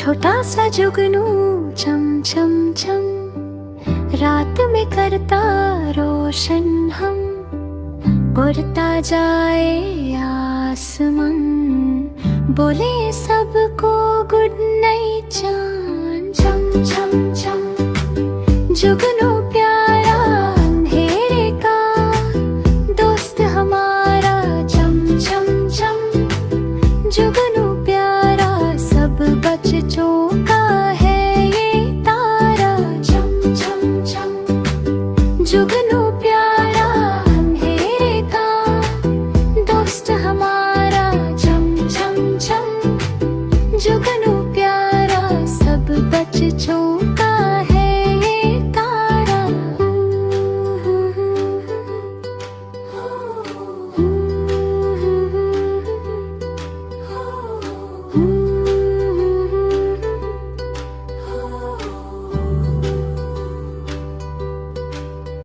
छोटा सा जुगनू चम चम चम, रात में करता रोशन हम, उड़ता जाए आसमान, बोले सबको गुड नाइट चांद। चम चम चम जुगनू प्यारा अंधेरे का दोस्त हमारा, चम चम चम जुगनू प्यारा सब बच्चों का है ये तारा। चम चम चम जुगनू प्यारा अंधेरे का दोस्त हमारा, चम चम चम जुगनू